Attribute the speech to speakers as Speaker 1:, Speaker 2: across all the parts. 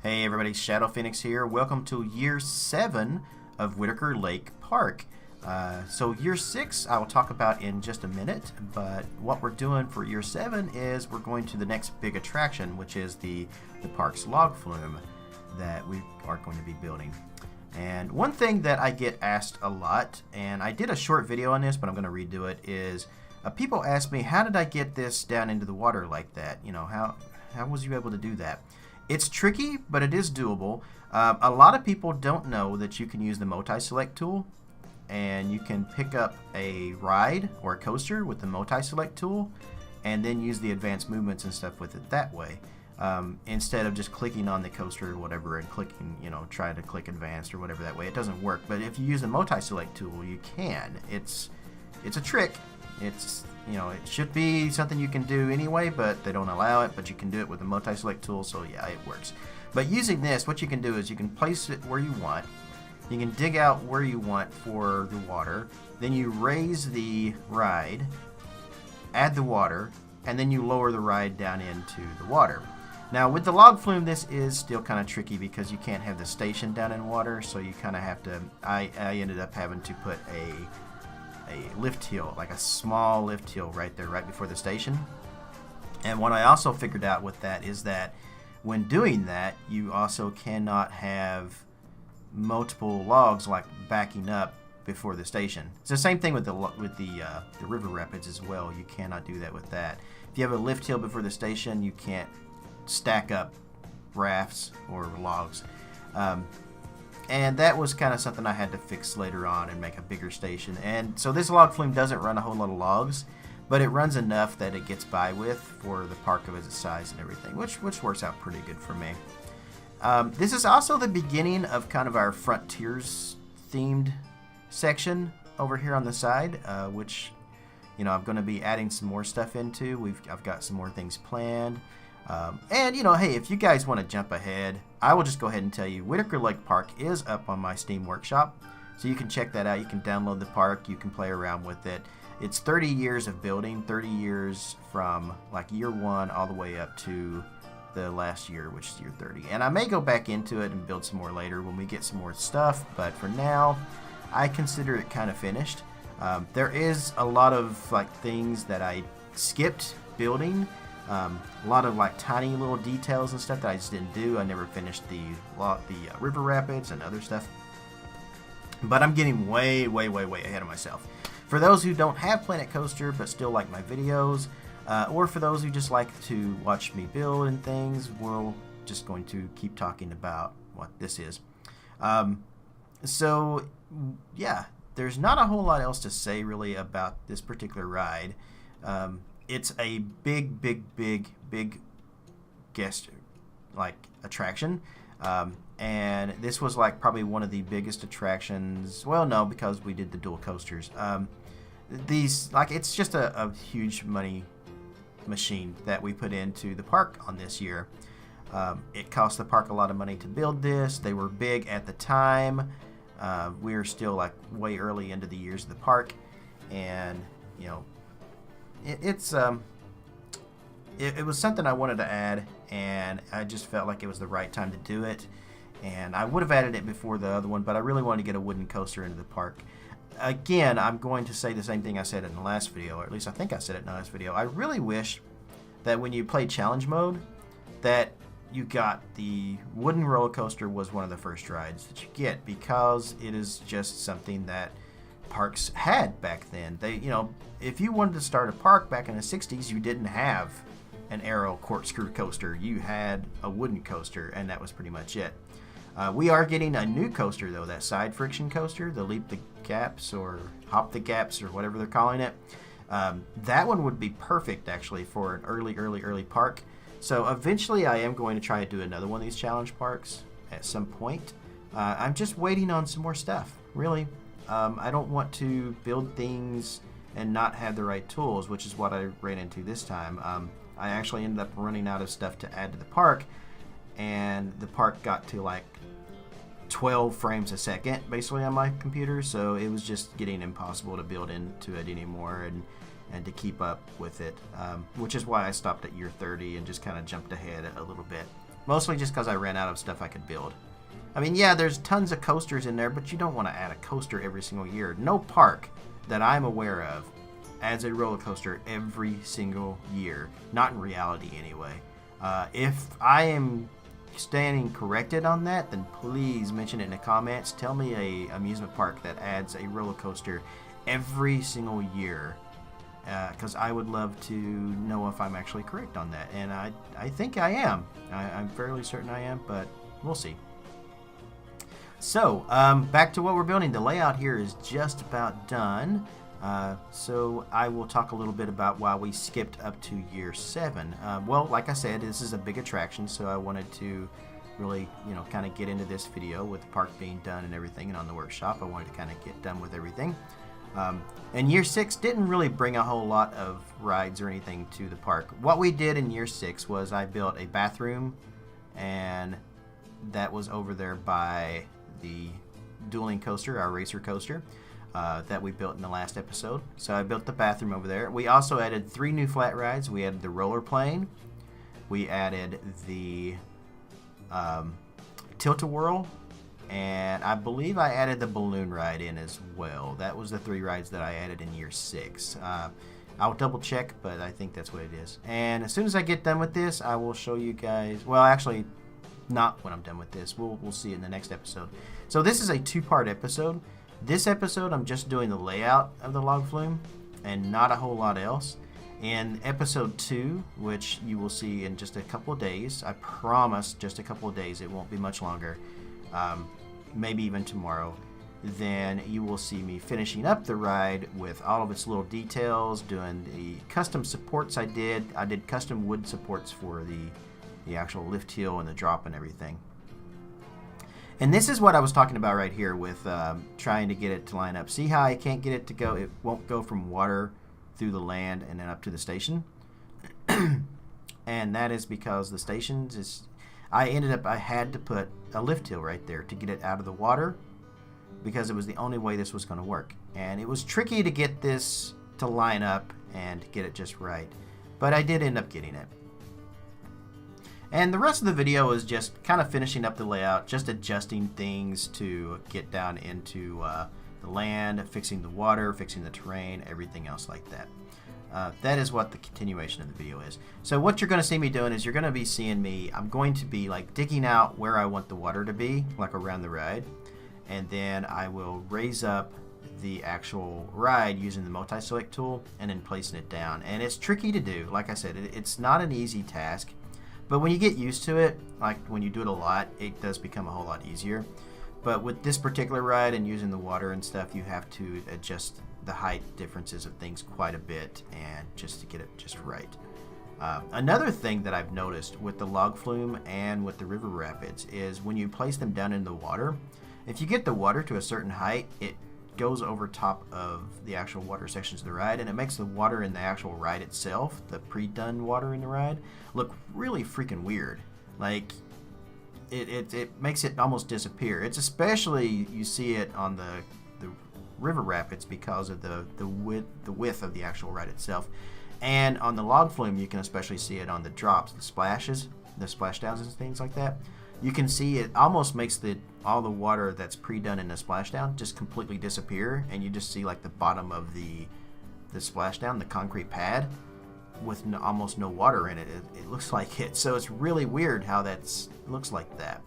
Speaker 1: Hey everybody, Shadow Phoenix here. Welcome to year 7 of Whitaker Lake Park. So year 6 I will talk about in just a minute, but what we're doing for year 7 is we're going to the next big attraction, which is the park's log flume that we are going to be building. And one thing that I get asked a lot, and I did a short video on this, but I'm going to redo it, is people ask me, how did I get this down into the water like that? You know, how was you able to do that? It's tricky, but it is doable. A lot of people don't know that you can use the multi-select tool, and you can pick up a ride or a coaster with the multi-select tool, and then use the advanced movements and stuff with it that way. Instead of just clicking on the coaster or whatever and clicking, trying to click advanced or whatever that way. It doesn't work. But if you use the multi-select tool, you can. It's a trick. It should be something you can do anyway, but they don't allow it, but you can do it with the multi-select tool, so yeah, it works. But using this, what you can do is you can place it where you want. You can dig out where you want for the water. Then you raise the ride, add the water, and then you lower the ride down into the water. Now with the log flume, this is still kind of tricky because you can't have the station down in water, so you kind of have to, I ended up having to put a lift hill, like a small lift hill right there, right before the station. And what I also figured out with that is that when doing that, you also cannot have multiple logs like backing up before the station. It's the same thing with the river rapids as well. You cannot do that with that. If you have a lift hill before the station, you can't stack up rafts or logs. And that was kind of something I had to fix later on and make a bigger station. And so this log flume doesn't run a whole lot of logs, but it runs enough that it gets by with for the park of its size and everything, which works out pretty good for me. This is also the beginning of kind of our Frontiers themed section over here on the side, which I'm going to be adding some more stuff into. I've got some more things planned. And hey, if you guys want to jump ahead, I will just go ahead and tell you Whitaker Lake Park is up on my Steam Workshop, so you can check that out. You can download the park, you can play around with it. It's 30 years of building, 30 years from like year 1 all the way up to the last year, which is year 30. And I may go back into it and build some more later when we get some more stuff, but for now I consider it kind of finished. There is a lot of like things that I skipped building. A lot of like tiny little details and stuff that I just didn't do. I never finished the river rapids and other stuff. But I'm getting way ahead of myself. For those who don't have Planet Coaster but still like my videos, or for those who just like to watch me build and things, we're just going to keep talking about what this is. So yeah, there's not a whole lot else to say really about this particular ride. It's a big guest like attraction, and this was like probably one of the biggest attractions. Well, no, because we did the dual coasters. It's just a huge money machine that we put into the park on this year. It cost the park a lot of money to build this. They were big at the time. We were still like way early into the years of the park, and it was something I wanted to add, and I just felt like it was the right time to do it. And I would have added it before the other one, but I really wanted to get a wooden coaster into the park. Again, I'm going to say the same thing I said in the last video, or at least I think I said it in the last video. I really wish that when you play challenge mode, that you got the wooden roller coaster was one of the first rides that you get, because it is just something that parks had back then. If you wanted to start a park back in the 60s, you didn't have an aero corkscrew coaster. You had a wooden coaster, and that was pretty much it. We are getting a new coaster though, that side friction coaster, the leap the gaps or hop the gaps or whatever they're calling it. That one would be perfect actually for an early park. So eventually I am going to try to do another one of these challenge parks at some point. I'm just waiting on some more stuff, really. I don't want to build things and not have the right tools, which is what I ran into this time. I actually ended up running out of stuff to add to the park, and the park got to like 12 frames a second basically on my computer, so it was just getting impossible to build into it anymore and to keep up with it, which is why I stopped at year 30 and just kind of jumped ahead a little bit. Mostly just because I ran out of stuff I could build. I mean, yeah, there's tons of coasters in there, but you don't want to add a coaster every single year. No park that I'm aware of adds a roller coaster every single year. Not in reality, anyway. If I am standing corrected on that, then please mention it in the comments. Tell me a amusement park that adds a roller coaster every single year, because I would love to know if I'm actually correct on that. And I think I am. I'm fairly certain I am, but we'll see. So, back to what we're building. The layout here is just about done. So I will talk a little bit about why we skipped up to year 7. Well, like I said, this is a big attraction, so I wanted to really, kind of get into this video with the park being done and everything, and on the workshop, I wanted to kind of get done with everything. And year 6 didn't really bring a whole lot of rides or anything to the park. What we did in year 6 was I built a bathroom, and that was over there by the dueling coaster, our racer coaster, that we built in the last episode. So I built the bathroom over there. We also added 3 new flat rides. We added the roller plane. We added the tilt-a-whirl. And I believe I added the balloon ride in as well. That was the 3 rides that I added in year 6. I'll double check, but I think that's what it is. And as soon as I get done with this, I will show you guys. Well, actually, not when I'm done with this. We'll see in the next episode. So this is a 2-part episode. This episode, I'm just doing the layout of the log flume and not a whole lot else. In episode 2, which you will see in just a couple of days, I promise just a couple of days, it won't be much longer, maybe even tomorrow, then you will see me finishing up the ride with all of its little details, doing the custom supports I did. I did custom wood supports for the actual lift hill and the drop and everything. And this is what I was talking about right here with trying to get it to line up. See how I can't get it to go? It won't go from water through the land and then up to the station. And that is because the stations is... I had to put a lift hill right there to get it out of the water, because it was the only way this was going to work. And it was tricky to get this to line up and get it just right. But I did end up getting it. And the rest of the video is just kind of finishing up the layout, just adjusting things to get down into the land, fixing the water, fixing the terrain, everything else like that. That is what the continuation of the video is. So what you're going to see me doing is you're going to be seeing me, I'm going to be like digging out where I want the water to be, like around the ride. And then I will raise up the actual ride using the multi-select tool and then placing it down. And it's tricky to do. Like I said, it's not an easy task. But when you get used to it, like when you do it a lot, it does become a whole lot easier. But with this particular ride and using the water and stuff, you have to adjust the height differences of things quite a bit, and just to get it just right. Another thing that I've noticed with the log flume and with the river rapids is when you place them down in the water, if you get the water to a certain height, it goes over top of the actual water sections of the ride, and it makes the water in the actual ride itself, the pre-done water in the ride, look really freaking weird. Like it makes it almost disappear. It's especially, you see it on the river rapids because of the width of the actual ride itself, and on the log flume you can especially see it on the drops, the splashes, the splashdowns and things like that. You can see it almost makes all the water that's pre-done in the splashdown just completely disappear, and you just see like the bottom of the splashdown, the concrete pad, with almost no water in it. It looks like it. So it's really weird how that looks like that.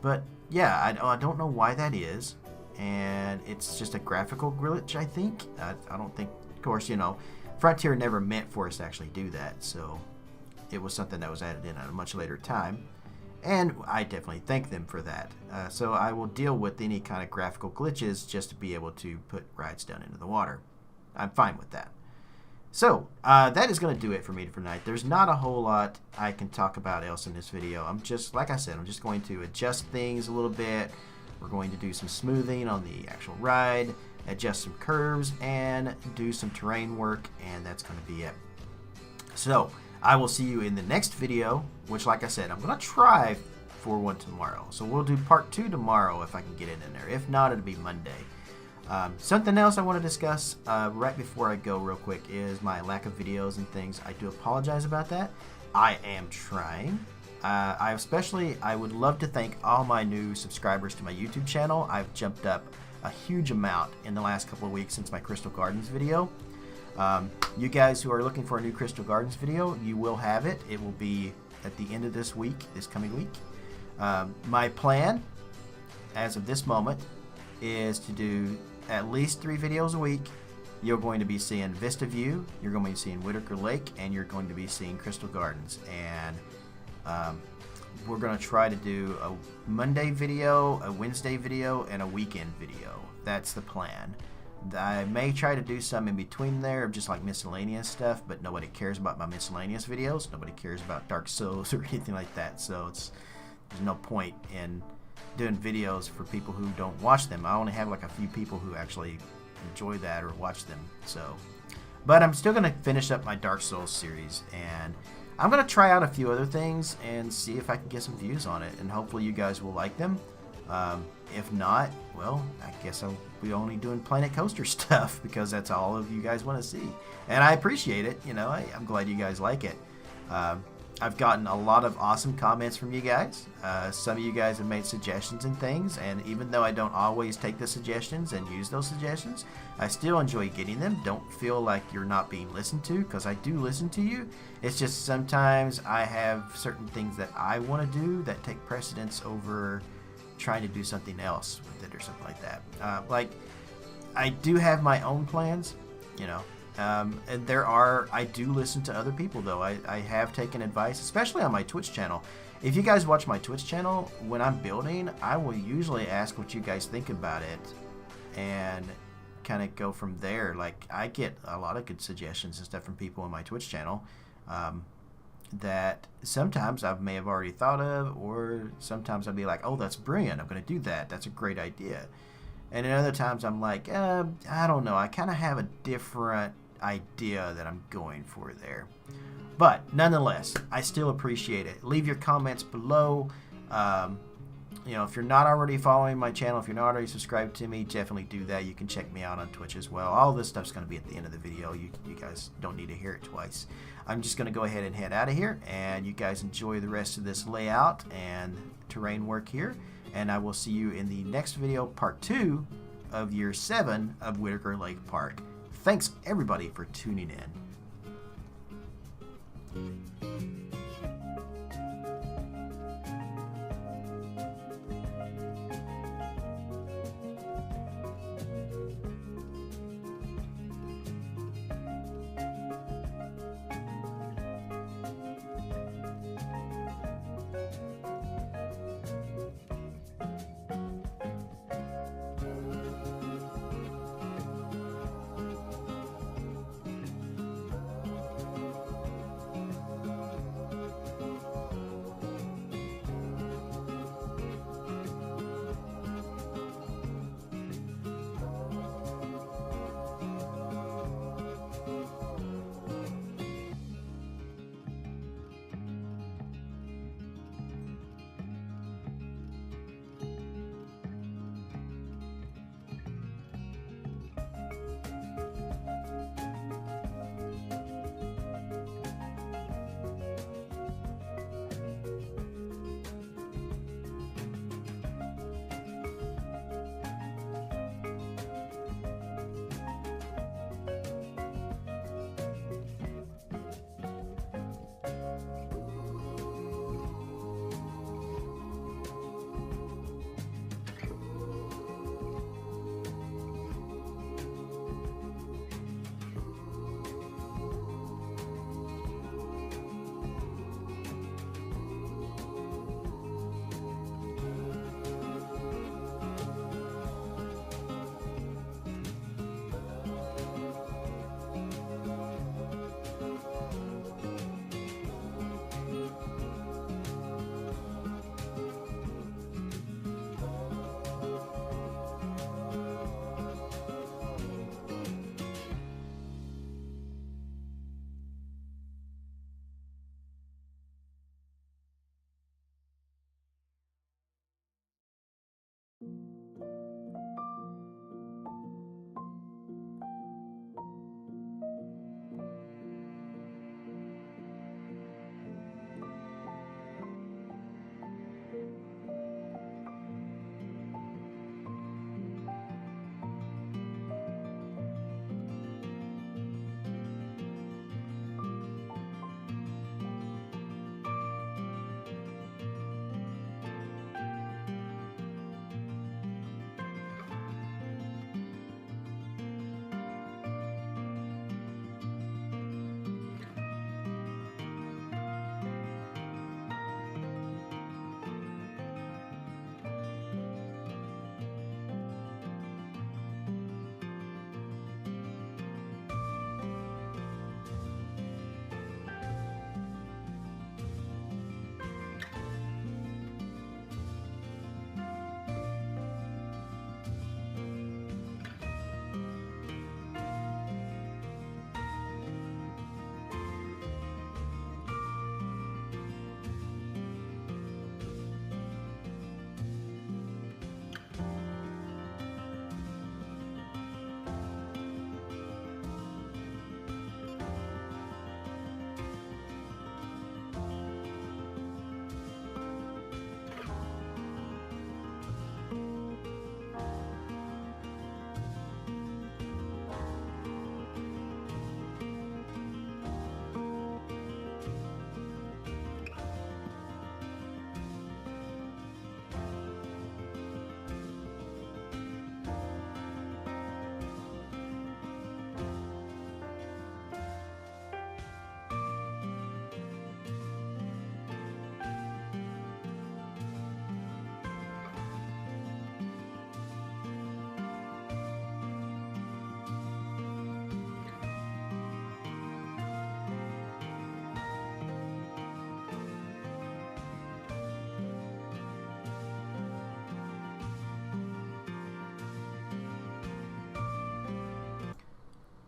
Speaker 1: But yeah, I don't know why that is, and it's just a graphical glitch, I think. I don't think, of course, Frontier never meant for us to actually do that, so it was something that was added in at a much later time, and I definitely thank them for that. So I will deal with any kind of graphical glitches just to be able to put rides down into the water. I'm fine with that. So that is going to do it for me for tonight. There's not a whole lot I can talk about else in this video. I'm just, like I said, I'm just going to adjust things a little bit. We're going to do some smoothing on the actual ride, adjust some curves, and do some terrain work, and that's going to be it. So I will see you in the next video, which, like I said, I'm going to try for one tomorrow. So we'll do part 2 tomorrow if I can get it in there. If not, it'll be Monday. Something else I want to discuss right before I go real quick is my lack of videos and things. I do apologize about that. I am trying. I would love to thank all my new subscribers to my YouTube channel. I've jumped up a huge amount in the last couple of weeks since my Crystal Gardens video. You guys who are looking for a new Crystal Gardens video, you will have it. It will be at the end of this coming week. My plan, as of this moment, is to do at least 3 videos a week. You're going to be seeing Vista View, you're going to be seeing Whitaker Lake, and you're going to be seeing Crystal Gardens. And we're going to try to do a Monday video, a Wednesday video, and a weekend video. That's the plan. I may try to do some in between there, just like miscellaneous stuff, but nobody cares about my miscellaneous videos. Nobody cares about Dark Souls or anything like that, so there's no point in doing videos for people who don't watch them. I only have like a few people who actually enjoy that or watch them. So, but I'm still going to finish up my Dark Souls series, and I'm going to try out a few other things and see if I can get some views on it, and hopefully you guys will like them. If not, well, I guess I'll be only doing Planet Coaster stuff because that's all of you guys want to see. And I appreciate it. You know, I'm glad you guys like it. I've gotten a lot of awesome comments from you guys. Some of you guys have made suggestions and things, and even though I don't always take the suggestions and use those suggestions, I still enjoy getting them. Don't feel like you're not being listened to, because I do listen to you. It's just sometimes I have certain things that I want to do that take precedence over trying to do something else with it or something like that. Like, I do have my own plans, you know. And I do listen to other people, though. I have taken advice, especially on my Twitch channel. If you guys watch my Twitch channel, when I'm building, I will usually ask what you guys think about it and kind of go from there. Like, I get a lot of good suggestions and stuff from people on my Twitch channel that sometimes I may have already thought of, or sometimes I'll be like, oh, that's brilliant, I'm going to do that. That's a great idea. And then other times I'm like, I don't know, I kind of have a different idea that I'm going for there. But nonetheless, I still appreciate it. Leave your comments below. You know, if you're not already following my channel, if you're not already subscribed to me, definitely do that. You can check me out on Twitch as well. All this stuff's going to be at the end of the video. You guys don't need to hear it twice. I'm just going to go ahead and head out of here, and you guys enjoy the rest of this layout and terrain work here. And I will see you in the next video, part 2 of year 7 of Whitaker Lake Park. Thanks everybody for tuning in.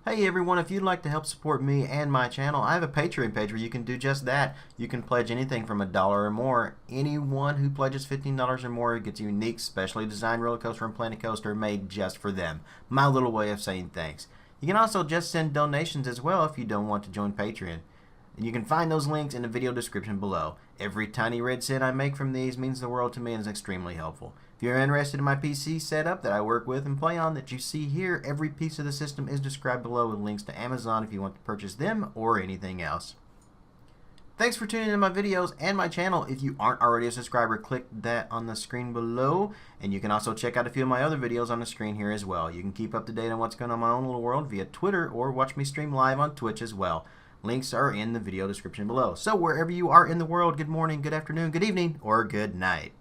Speaker 1: Hey everyone, if you'd like to help support me and my channel, I have a Patreon page where you can do just that. You can pledge anything from $1 or more. Anyone who pledges $15 or more gets a unique, specially designed roller coaster and planet coaster made just for them. My little way of saying thanks. You can also just send donations as well if you don't want to join Patreon. And you can find those links in the video description below. Every tiny red cent I make from these means the world to me and is extremely helpful. If you're interested in my PC setup that I work with and play on that you see here, every piece of the system is described below with links to Amazon if you want to purchase them or anything else. Thanks for tuning in to my videos and my channel. If you aren't already a subscriber, click that on the screen below. And you can also check out a few of my other videos on the screen here as well. You can keep up to date on what's going on in my own little world via Twitter or watch me stream live on Twitch as well. Links are in the video description below. So wherever you are in the world, good morning, good afternoon, good evening, or good night.